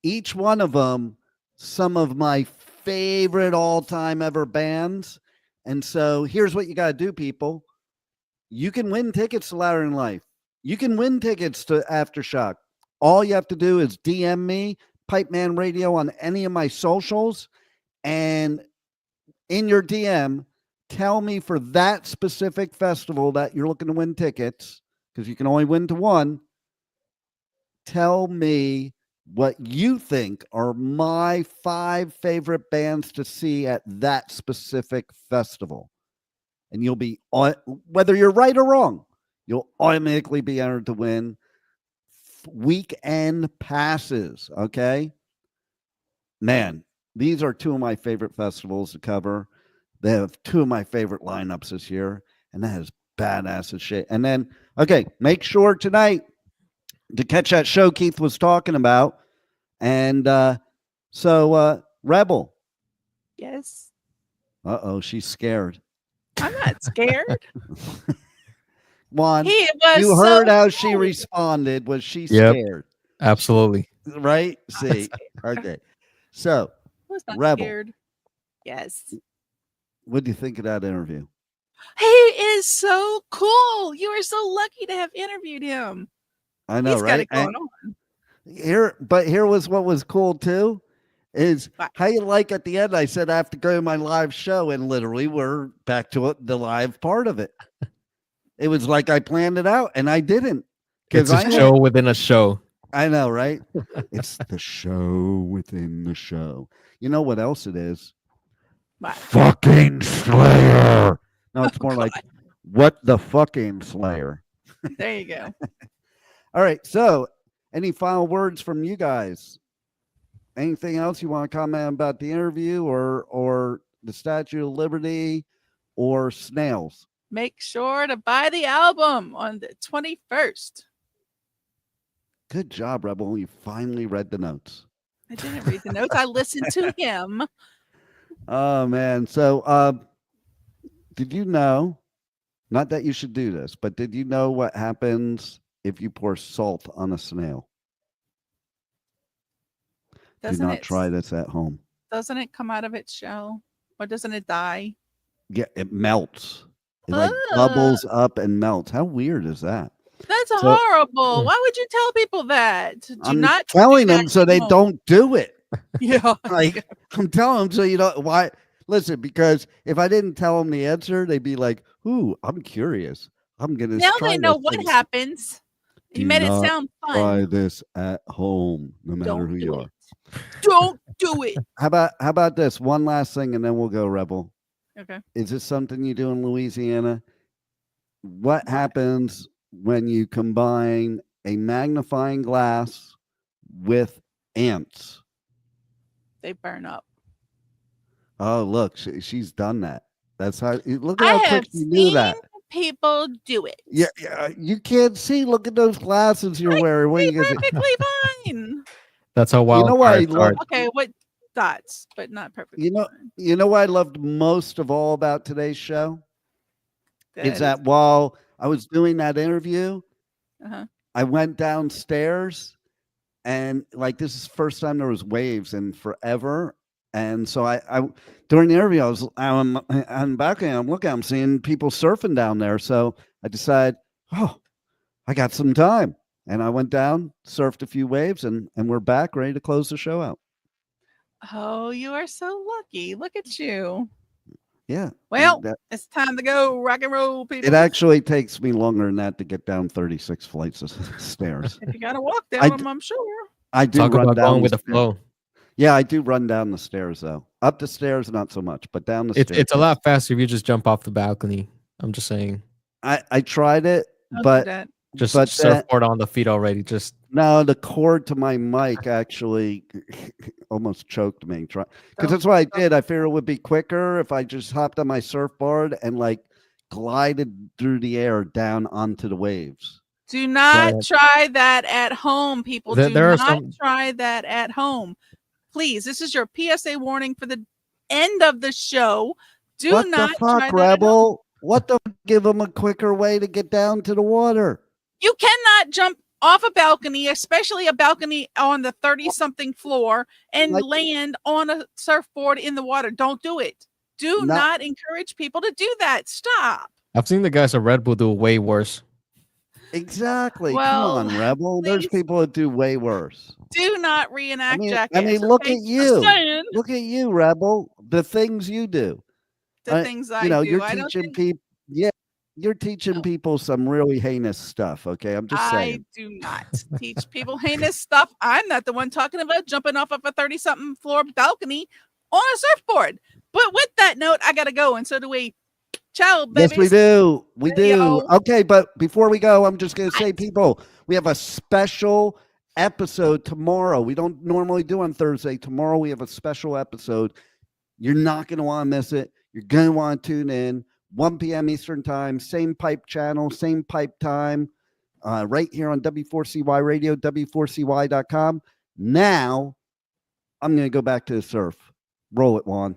each one of them, some of my favorite all-time ever bands. And so here's what you got to do, people. You can win tickets to Louder Than Life. You can win tickets to Aftershock. All you have to do is DM me, Pipeman Radio, on any of my socials. And in your DM, tell me for that specific festival that you're looking to win tickets, because you can only win to one. Tell me what you think are my 5 favorite bands to see at that specific festival. And you'll be, whether you're right or wrong, you'll automatically be entered to win weekend passes. Okay. Man, these are two of my favorite festivals to cover. They have two of my favorite lineups this year, and that is badass as shit. And then, okay, make sure tonight to catch that show Keith was talking about. And so, Rebel. Yes. Uh-oh, she's scared. I'm not scared. Juan, He was you heard so how cool. she responded. Was she Yep. scared? Absolutely. Right? See. Okay. So, I was not Rebel. scared. Yes. What do you think of that interview? He is so cool. You are so lucky to have interviewed him. I know, He's got right? it going on. Here was what was cool too, is What? how you like at the end. I said I have to go to my live show, and literally we're back to the live part of it. It was like I planned it out, and I didn't. It's a show within a show. I know, right? It's the show within the show. You know what else it is? What? Fucking Slayer. No, it's more like what the fucking Slayer. There you go. All right. So, any final words from you guys? Anything else you want to comment about the interview or the Statue of Liberty or snails? Make sure to buy the album on the 21st. Good job, Rebel. You finally read the notes. I didn't read the notes. I listened to him. Oh, man. So, did you know, not that you should do this, but did you know what happens if you pour salt on a snail? Doesn't Do not it, try this at home. Doesn't it come out of its shell? Or doesn't it die? Yeah, it melts. It like bubbles up and melts. How weird is that? That's horrible. Why would you tell people that? Do I'm not telling do them that so at they home. don't do it. Yeah. Like I'm telling them so you don't. Why? Listen, because if I didn't tell them the answer, they'd be like, "Ooh, I'm curious. I'm gonna." Now try they know this what thing." happens. You Do made it not sound Try fun. this at home, no matter Don't who do you it. are. Don't do it. How about this? One last thing, and then we'll go, Rebel. Okay. Is this something you do in Louisiana? What happens when you combine a magnifying glass with ants? They burn up. Oh, look, she's done that. That's how. Look I at how have quick you knew that. seen people do it. Yeah, you can't see. Look at those glasses you're wearing. What are you gonna do? Perfectly fine. That's how You wild know what I cards love? are. Okay, what dots, but not perfectly fine. You know what I loved most of all about today's show? Is Good. that while I was doing that interview, Uh-huh. I went downstairs and like this is the first time there was waves in forever. And so I during the interview, I'm back and I'm looking, I'm seeing people surfing down there. So I decided, oh, I got some time. And I went down, surfed a few waves, and we're back ready to close the show out. Oh, you are so lucky. Look at you. Yeah. Well, it's time to go rock and roll, people. It actually takes me longer than that to get down 36 flights of stairs. If you got to walk down them, I'm sure. I do Talk run about down going with the stairs. flow. Yeah, I do run down the stairs though. Up the stairs, not so much, but down the stairs. It's a lot faster if you just jump off the balcony. I'm just saying. I tried it, Don't do but that. Just But surfboard on the feet already. Just no, the cord to my mic actually almost choked me. Because Don't- that's what I did. I figured it would be quicker if I just hopped on my surfboard and like glided through the air down onto the waves. Do not But- try that at home, people. There- Do there are not some- try that at home. Please, this is your PSA warning for the end of the show. Do What not the try fuck, that at home. Rebel? What the give them a quicker way to get down to the water? You cannot jump off a balcony, especially a balcony on the 30-something floor, and Like- land on a surfboard in the water. Don't do it. Do No. not encourage people to do that. Stop. I've seen the guys at Red Bull do way worse. Exactly. Well, Come on, Rebel. There's please. people that do way worse. Do not reenact I Jackass. mean, look okay? at you. Just saying Look at you, Rebel. The things you do. the things I you know, do. you're I don't teaching think people. Yeah, you're teaching No. people some really heinous stuff. Okay, I'm just I saying. do not teach people heinous stuff. I'm not the one talking about jumping off of a 30-something floor balcony on a surfboard. But with that note, I gotta go, and so do we. Ciao, baby. Yes, we do. We do. Yo. Okay, but before we go, I'm just going to say, people, we have a special episode tomorrow. We don't normally do on Thursday. Tomorrow we have a special episode. You're not going to want to miss it. You're going to want to tune in. 1 p.m. Eastern time, same pipe channel, same pipe time, right here on W4CY Radio, W4CY.com. Now, I'm going to go back to the surf. Roll it, Juan.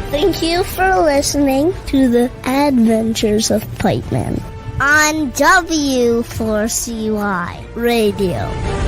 Thank you for listening to the Adventures of Pipeman on W4CY Radio.